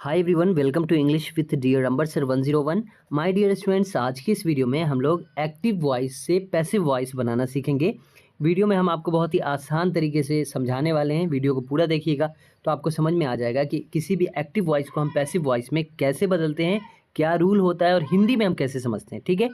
Hi everyone, welcome to English with dear Ambar sir 101। My dear students, आज की इस video में हम लोग एक्टिव वॉइस से पैसिव वॉइस बनाना सीखेंगे। वीडियो में हम आपको बहुत ही आसान तरीके से समझाने वाले हैं। वीडियो को पूरा देखिएगा तो आपको समझ में आ जाएगा कि किसी भी एक्टिव वॉइस को हम पैसिव वॉइस में कैसे बदलते हैं, क्या रूल होता है और हिंदी में हम कैसे समझते हैं। ठीक है,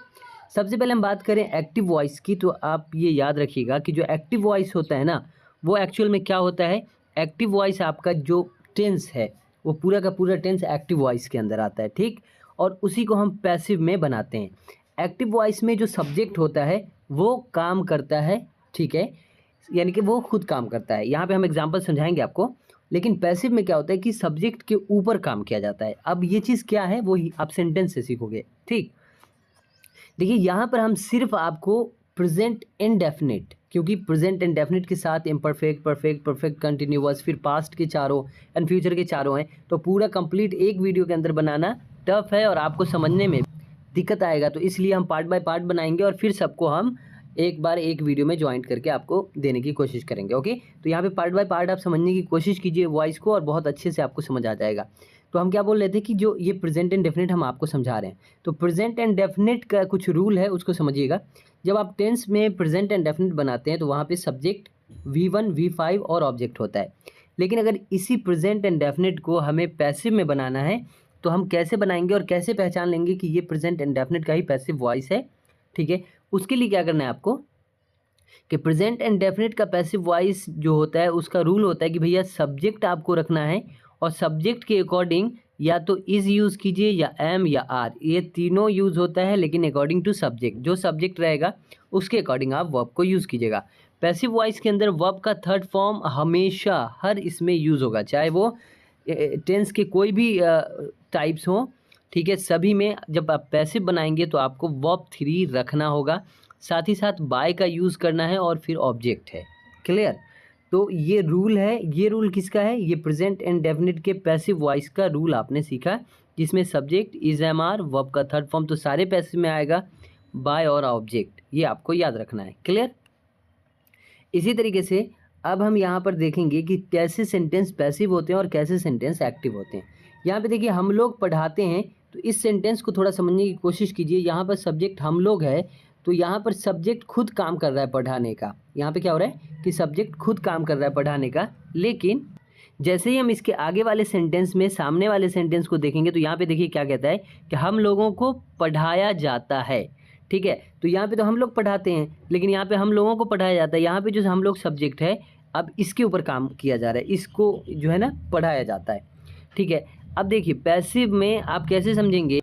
सबसे पहले हम बात करें एक्टिव वॉइस की, तो आप ये याद रखिएगा कि जो एक्टिव वॉइस होता है ना, वो एक्चुअल में क्या होता है। एक्टिव वॉइस आपका जो टेंस है वो पूरा का पूरा टेंस एक्टिव वॉइस के अंदर आता है, ठीक। और उसी को हम पैसिव में बनाते हैं। एक्टिव वॉइस में जो सब्जेक्ट होता है वो काम करता है, ठीक है, यानी कि वो खुद काम करता है। यहाँ पे हम एग्जांपल समझाएंगे आपको। लेकिन पैसिव में क्या होता है कि सब्जेक्ट के ऊपर काम किया जाता है। अब ये चीज़ क्या है वो आप सेंटेंस से सीखोगे, ठीक। देखिए यहाँ पर हम सिर्फ आपको प्रेजेंट इंडेफिनिट, क्योंकि प्रेजेंट इंडेफिनिट के साथ इम्परफेक्ट, परफेक्ट, परफेक्ट कंटिन्यूअस, फिर पास्ट के चारों एंड फ्यूचर के चारों हैं, तो पूरा कंप्लीट एक वीडियो के अंदर बनाना टफ है और आपको समझने में दिक्कत आएगा। तो इसलिए हम पार्ट बाय पार्ट बनाएंगे और फिर सबको हम एक बार एक वीडियो में ज्वाइंट करके आपको देने की कोशिश करेंगे। ओके, तो यहाँ पे पार्ट बाय पार्ट आप समझने की कोशिश कीजिए वॉइस को और बहुत अच्छे से आपको समझ आ जाएगा। तो हम क्या बोल रहे थे कि जो ये प्रेजेंट एंड डेफिनेट हम आपको समझा रहे हैं, तो प्रेजेंट एंड डेफिनेट का कुछ रूल है, उसको समझिएगा। जब आप टेंस में प्रेजेंट एंड डेफिनेट बनाते हैं तो वहाँ पे सब्जेक्ट V1 V5 और ऑब्जेक्ट होता है। लेकिन अगर इसी प्रेजेंट एंड डेफिनेट को हमें पैसिव में बनाना है तो हम कैसे बनाएंगे और कैसे पहचान लेंगे कि ये प्रेजेंट एंड डेफिनेट का ही पैसिव वॉइस है, ठीक है। उसके लिए क्या करना है आपको कि प्रेजेंट एंड डेफिनेट का पैसिव वॉइस जो होता है उसका रूल होता है कि भैया सब्जेक्ट आपको रखना है और सब्जेक्ट के अकॉर्डिंग या तो इज़ यूज़ कीजिए या एम या आर, ये तीनों यूज़ होता है। लेकिन अकॉर्डिंग टू सब्जेक्ट, जो सब्जेक्ट रहेगा उसके अकॉर्डिंग आप वर्ब को यूज़ कीजिएगा। पैसिव वॉइस के अंदर वर्ब का थर्ड फॉर्म हमेशा हर इसमें यूज़ होगा, चाहे वो टेंस के कोई भी टाइप्स हों, ठीक है। सभी में जब आप पैसिव बनाएंगे तो आपको वर्ब 3 रखना होगा, साथ ही साथ बाय का यूज़ करना है और फिर ऑब्जेक्ट है। क्लियर? तो ये रूल है। ये रूल किसका है? ये प्रेजेंट एंड डेफिनेट के पैसिव वॉइस का रूल आपने सीखा, जिसमें subject is am are, verb का थर्ड फॉर्म तो सारे पैसिव में आएगा, बाय और ऑब्जेक्ट, ये आपको याद रखना है। क्लियर? इसी तरीके से अब हम यहाँ पर देखेंगे कि कैसे सेंटेंस पैसिव होते हैं और कैसे सेंटेंस एक्टिव होते हैं। यहाँ पे देखिए हम लोग पढ़ाते हैं, तो इस सेंटेंस को थोड़ा समझने की कोशिश कीजिए। यहाँ पर सब्जेक्ट हम लोग है, तो यहाँ पर सब्जेक्ट खुद काम कर रहा है पढ़ाने का। यहाँ पे क्या हो रहा है कि सब्जेक्ट खुद काम कर रहा है पढ़ाने का। लेकिन जैसे ही हम इसके आगे वाले सेंटेंस में सामने वाले सेंटेंस को देखेंगे तो यहाँ पे देखिए क्या कहता है कि हम लोगों को पढ़ाया जाता है, ठीक है। तो यहाँ पे तो हम लोग पढ़ाते हैं, लेकिन यहाँ पे हम लोगों को पढ़ाया जाता है। यहाँ पे जो हम लोग सब्जेक्ट है, अब इसके ऊपर काम किया जा रहा है, इसको जो है ना पढ़ाया जाता है, ठीक है। अब देखिए पैसिव में आप कैसे समझेंगे,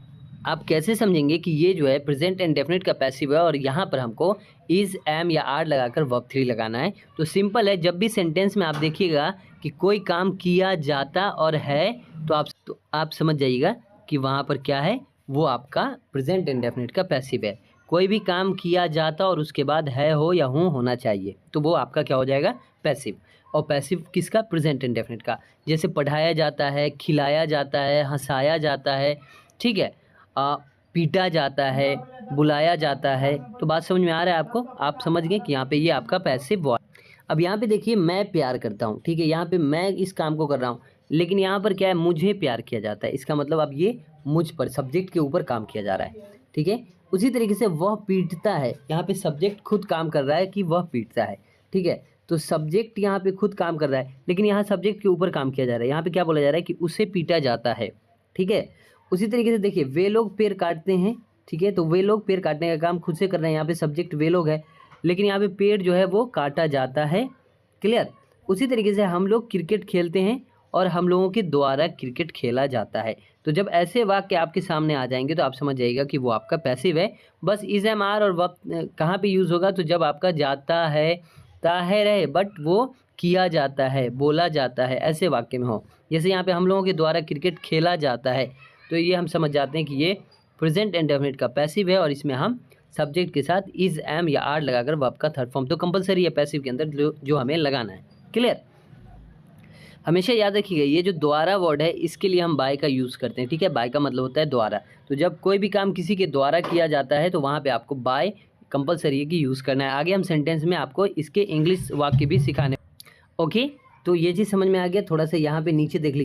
आप कैसे समझेंगे कि ये जो है प्रेजेंट एंड डेफिनेट का पैसिव है और यहाँ पर हमको इज़, एम या आर लगाकर वर्ब 3 लगाना है। तो सिंपल है, जब भी सेंटेंस में आप देखिएगा कि कोई काम किया जाता और है, तो आप समझ जाइएगा कि वहाँ पर क्या है, वो आपका प्रेजेंट एंड डेफिनेट का पैसिव है। कोई भी काम किया जाता और उसके बाद है, हो या हूँ होना चाहिए, तो वो आपका क्या हो जाएगा, पैसिव। और पैसिव किसका? प्रेजेंट एंड डेफिनेट का। जैसे पढ़ाया जाता है, खिलाया जाता है, हंसाया जाता है, ठीक है, पीटा जाता है, बुलाया जाता है। तो बात समझ में आ रहा है आपको? आप समझ गए कि यहाँ पे ये आपका पैसिव वॉइस। अब यहाँ पे देखिए मैं प्यार करता हूँ, ठीक है, यहाँ पे मैं इस काम को कर रहा हूँ, लेकिन यहाँ पर क्या है, मुझे प्यार किया जाता है। इसका मतलब अब ये मुझ पर सब्जेक्ट के ऊपर काम किया जा रहा है, ठीक है। उसी तरीके से वह पीटता है, यहाँ पे सब्जेक्ट खुद काम कर रहा है कि वह पीटता है, ठीक है। तो सब्जेक्ट यहाँ पे खुद काम कर रहा है, लेकिन यहाँ सब्जेक्ट के ऊपर काम किया जा रहा है। यहाँ पे क्या बोला जा रहा है कि उसे पीटा जाता है, ठीक है। उसी तरीके से देखिए वे लोग पेड़ काटते हैं, ठीक है, तो वे लोग पेड़ काटने का काम खुद से कर रहे हैं। यहाँ पे सब्जेक्ट वे लोग है, लेकिन यहाँ पे पेड़ जो है वो काटा जाता है। क्लियर? उसी तरीके से हम लोग क्रिकेट खेलते हैं और हम लोगों के द्वारा क्रिकेट खेला जाता है। तो जब ऐसे वाक्य आपके सामने आ जाएंगे तो आप समझ जाइएगा कि वो आपका पैसिव है। बस इज, एम, आर और वर्ब कहाँ पे यूज़ होगा, तो जब आपका जाता है, ताहिर है, बट वो किया जाता है, बोला जाता है, ऐसे वाक्य में हो। जैसे यहाँ पे हम लोगों के द्वारा क्रिकेट खेला जाता है, तो ये हम समझ जाते हैं कि ये प्रेजेंट एंड डेफिनेट का पैसिव है और इसमें हम सब्जेक्ट के साथ इज, एम या आर लगाकर वर्ब का थर्ड फॉर्म तो कंपलसरी है पैसिव के अंदर जो हमें लगाना है। क्लियर? हमेशा याद रखिएगा ये जो द्वारा वर्ड है इसके लिए हम बाय का यूज़ करते हैं, ठीक है। बाय का मतलब होता है द्वारा। तो जब कोई भी काम किसी के द्वारा किया जाता है तो वहाँ पर आपको बाय कंपलसरी है कि यूज़ करना है। आगे हम सेंटेंस में आपको इसके इंग्लिश वाक्य भी सिखाने। ओके, तो ये चीज़ समझ में आ गया। थोड़ा सा यहाँ पे नीचे देख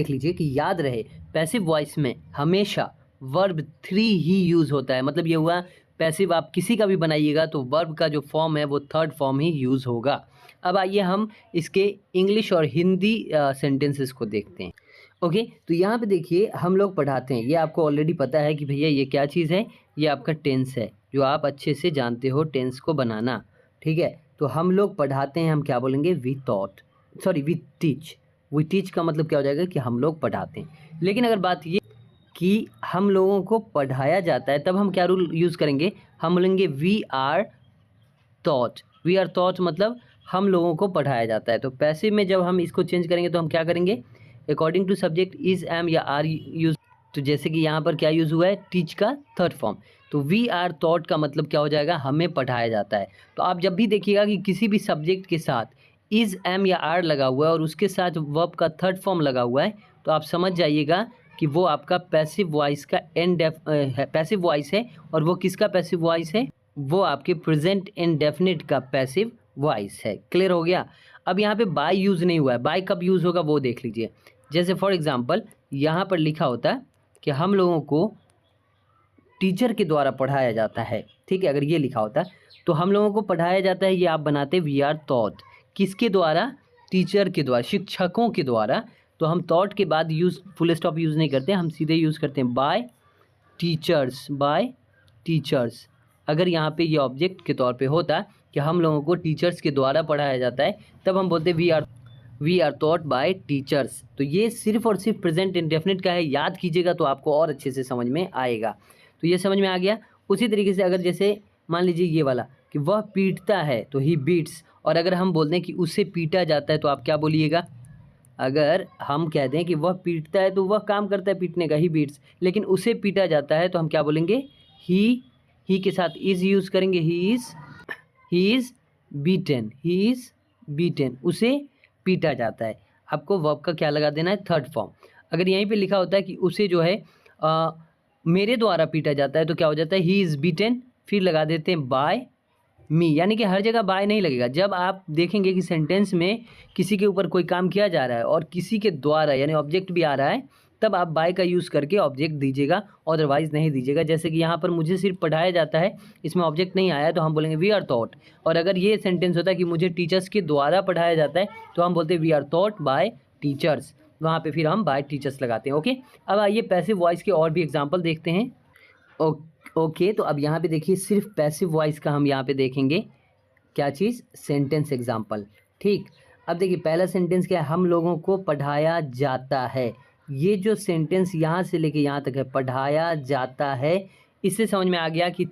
लीजिए कि याद रहे पैसिव वॉइस में हमेशा वर्ब थ्री ही यूज़ होता है। मतलब ये हुआ पैसिव आप किसी का भी बनाइएगा तो वर्ब का जो फॉर्म है वो थर्ड फॉर्म ही यूज़ होगा। अब आइए हम इसके इंग्लिश और हिंदी सेंटेंसेस को देखते हैं। ओके, तो यहाँ पे देखिए हम लोग पढ़ाते हैं, ये आपको ऑलरेडी पता है कि भैया ये क्या चीज़ है, ये आपका टेंस है जो आप अच्छे से जानते हो टेंस को बनाना। ठीक है, तो हम लोग पढ़ाते हैं, हम क्या बोलेंगे, we taught, sorry we teach. We teach का मतलब क्या हो जाएगा कि हम लोग पढ़ाते हैं। लेकिन अगर बात ये कि हम लोगों को पढ़ाया जाता है तब हम क्या रूल यूज़ करेंगे, हम बोलेंगे we are taught. We are taught मतलब हम लोगों को पढ़ाया जाता है। तो पैसिव में जब हम इसको चेंज करेंगे तो हम क्या करेंगे, according to subject is am या आर यूज। तो जैसे कि यहाँ पर क्या यूज़ हुआ है, टीच का थर्ड फॉर्म। तो वी आर टॉट का मतलब क्या हो जाएगा, हमें पढ़ाया जाता है। तो आप जब भी देखिएगा कि किसी भी सब्जेक्ट के साथ इज एम या आर लगा हुआ है और उसके साथ वर्ब का थर्ड फॉर्म लगा हुआ है तो आप समझ जाइएगा कि वो आपका पैसिव वॉइस का पैसिव वॉइस है। और वो किसका पैसिव वॉइस है, वो आपके प्रेजेंट इंडेफिनिट का पैसिव वॉइस है। क्लियर हो गया। अब यहाँ पे बाय यूज़ नहीं हुआ है, बाय कब यूज़ होगा वो देख लीजिए। जैसे फॉर एग्जांपल यहाँ पर लिखा होता है कि हम लोगों को टीचर के द्वारा पढ़ाया जाता है। ठीक है, अगर ये लिखा होता तो हम लोगों को पढ़ाया जाता है, ये आप बनाते वी आर टॉट। किसके द्वारा, टीचर के द्वारा, शिक्षकों के द्वारा। तो हम टॉट के बाद यूज़ फुल स्टॉप यूज़ नहीं करते, हम सीधे यूज़ करते हैं बाय टीचर्स, बाय टीचर्स। अगर यहाँ पे ये ऑब्जेक्ट के तौर पे होता कि हम लोगों को टीचर्स के द्वारा पढ़ाया जाता है तब हम बोलते we are taught by teachers. तो ये सिर्फ और सिर्फ प्रेजेंट इंडेफिनिट का है, याद कीजिएगा तो आपको और अच्छे से समझ में आएगा। तो ये समझ में आ गया। उसी तरीके से अगर जैसे मान लीजिए ये वाला कि वह पीटता है तो ही बीट्स, और अगर हम बोल दें कि उसे पीटा जाता है तो आप क्या बोलिएगा, अगर हम कह दें कि वह पीटता है तो वह काम करता है पीटने का, ही बीट्स, लेकिन उसे पीटा जाता है तो हम क्या बोलेंगे, ही के साथ इज़ यूज़ करेंगे, he is beaten, he is beaten, उसे पीटा जाता है। आपको वर्ब का क्या लगा देना है, थर्ड फॉर्म। अगर यहीं पे लिखा होता है कि उसे जो है मेरे द्वारा पीटा जाता है तो क्या हो जाता है, ही इज़ बीटन, फिर लगा देते हैं बाय मी। यानी कि हर जगह बाय नहीं लगेगा। जब आप देखेंगे कि सेंटेंस में किसी के ऊपर कोई काम किया जा रहा है और किसी के द्वारा यानी ऑब्जेक्ट भी आ रहा है तब आप बाय का यूज़ करके ऑब्जेक्ट दीजिएगा, अदरवाइज़ नहीं दीजिएगा। जैसे कि यहाँ पर मुझे सिर्फ पढ़ाया जाता है, इसमें ऑब्जेक्ट नहीं आया तो हम बोलेंगे वी आर टॉट। और अगर ये सेंटेंस होता है कि मुझे टीचर्स के द्वारा पढ़ाया जाता है तो हम बोलते हैं we are taught by teachers, वहाँ पे फिर हम बाय टीचर्स लगाते हैं। ओके, अब आइए पैसिव वॉइस के और भी एग्जाम्पल देखते हैं। ओके, तो अब यहाँ पे देखिए सिर्फ पैसिव वॉइस का हम यहाँ पे देखेंगे क्या चीज़, सेंटेंस एग्जाम्पल। ठीक, अब देखिए पहला सेंटेंस क्या है, हम लोगों को पढ़ाया जाता है। ये जो सेंटेंस यहाँ से लेके यहाँ तक है, पढ़ाया जाता है, इससे समझ में आ गया कि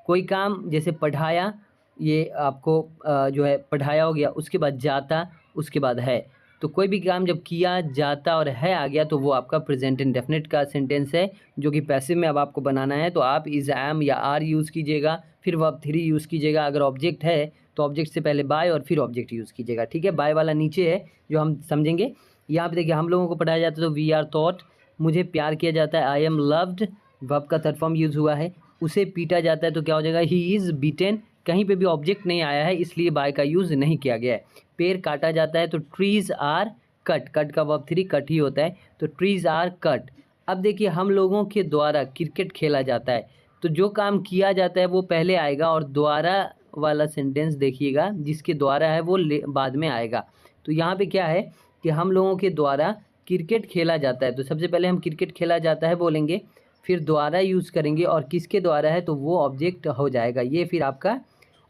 कोई काम जैसे पढ़ाया, ये आपको जो है पढ़ाया हो गया, उसके बाद जाता, उसके बाद है। तो कोई भी काम जब किया जाता और है आ गया तो वो आपका प्रेजेंट इंडेफिनिट का सेंटेंस है जो कि पैसिव में अब आपको बनाना है। तो आप इज़ एम या आर यूज़ कीजिएगा, फिर वर्ब थ्री यूज़ कीजिएगा। अगर ऑब्जेक्ट है तो ऑब्जेक्ट से पहले बाय और फिर ऑब्जेक्ट यूज़ कीजिएगा। ठीक है, बाय वाला नीचे है जो हम समझेंगे। यहाँ पे देखिए हम लोगों को पढ़ाया जाता है तो वी आर टॉट, मुझे प्यार किया जाता है, आई एम लव्ड, वर्ब का थर्ड फॉर्म यूज़ हुआ है। उसे पीटा जाता है तो क्या हो जाएगा, ही इज़ बीटेन, कहीं पे भी ऑब्जेक्ट नहीं आया है इसलिए बाय का यूज़ नहीं किया गया है। पेड़ काटा जाता है तो ट्रीज़ आर कट, कट का वर्ब थ्री कट ही होता है, तो ट्रीज़ आर कट। अब देखिए हम लोगों के द्वारा क्रिकेट खेला जाता है, तो जो काम किया जाता है वो पहले आएगा और द्वारा वाला सेंटेंस देखिएगा जिसके द्वारा है वो बाद में आएगा। तो यहाँ पे क्या है कि हम लोगों के द्वारा क्रिकेट खेला जाता है, तो सबसे पहले हम क्रिकेट खेला जाता है बोलेंगे, फिर द्वारा यूज़ करेंगे और किसके द्वारा है तो वो ऑब्जेक्ट हो जाएगा, ये फिर आपका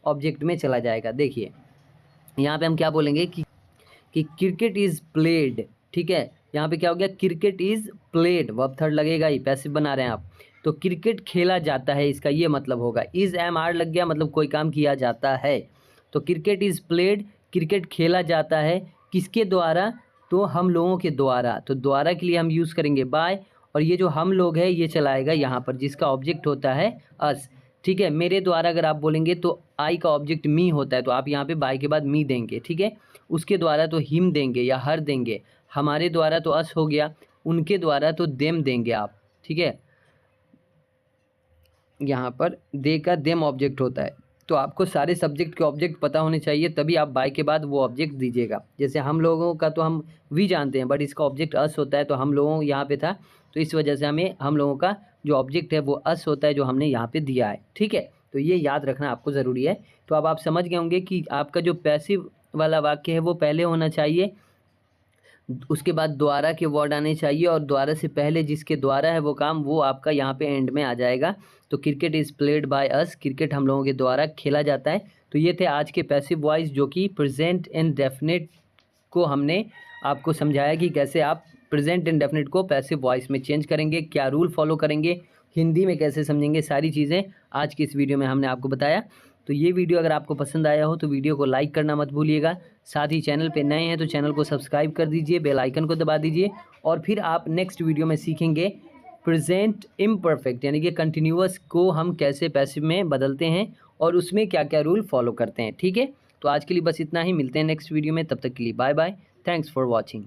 ऑब्जेक्ट में चला जाएगा। देखिए यहाँ पे हम क्या बोलेंगे कि क्रिकेट इज़ प्लेड। ठीक है, यहाँ पे क्या हो गया, cricket is played, verb third लगेगा ही, पैसिव बना रहे हैं आप। तो क्रिकेट खेला जाता है, इसका ये मतलब होगा, इज़ एम आर लग गया मतलब कोई काम किया जाता है। तो क्रिकेट इज़ प्लेड, क्रिकेट खेला जाता है, किसके द्वारा, तो हम लोगों के द्वारा। तो द्वारा के लिए हम यूज़ करेंगे बाय, और ये जो हम लोग है ये चलाएगा यहाँ पर जिसका ऑब्जेक्ट होता है अस। ठीक है, मेरे द्वारा अगर आप बोलेंगे तो आई का ऑब्जेक्ट मी होता है, तो आप यहाँ पे बाय के बाद मी देंगे। ठीक है, उसके द्वारा तो हिम देंगे या हर देंगे, हमारे द्वारा तो अस हो गया, उनके द्वारा तो देम देंगे आप। ठीक है, यहाँ पर दे का देम ऑब्जेक्ट होता है, तो आपको सारे सब्जेक्ट के ऑब्जेक्ट पता होने चाहिए, तभी आप बाय के बाद वो ऑब्जेक्ट दीजिएगा। जैसे हम लोगों का तो हम वी जानते हैं, बट इसका ऑब्जेक्ट अस होता है, तो हम लोगों यहाँ पे था, तो इस वजह से हमें हम लोगों का जो ऑब्जेक्ट है वो अस होता है, जो हमने यहाँ पे दिया है। ठीक है, तो ये याद रखना आपको ज़रूरी है। तो अब आप समझ गए होंगे कि आपका जो पैसिव वाला वाक्य है वो पहले होना चाहिए, उसके बाद द्वारा के वर्ड आने चाहिए, और द्वारा से पहले जिसके द्वारा है वो काम, वो आपका यहाँ पे एंड में आ जाएगा। तो cricket is played by us, cricket हम लोगों के द्वारा खेला जाता है। तो ये थे आज के पैसिव वॉइस, जो कि प्रेजेंट इंडेफिनिट को हमने आपको समझाया कि कैसे आप प्रेजेंट इंडेफिनिट को पैसिव वॉइस में चेंज करेंगे, क्या रूल फॉलो करेंगे, हिंदी में कैसे समझेंगे, सारी चीज़ें आज की इस वीडियो में हमने आपको बताया। तो ये वीडियो अगर आपको पसंद आया हो तो वीडियो को लाइक करना मत भूलिएगा। साथ ही चैनल पे नए हैं तो चैनल को सब्सक्राइब कर दीजिए, बेल आइकन को दबा दीजिए। और फिर आप नेक्स्ट वीडियो में सीखेंगे प्रेजेंट इम्परफेक्ट, यानी कि कंटिन्यूअस को हम कैसे पैसिव में बदलते हैं और उसमें क्या क्या रूल फॉलो करते हैं। ठीक है, तो आज के लिए बस इतना ही, मिलते हैं नेक्स्ट वीडियो में, तब तक के लिए bye bye, thanks for watching.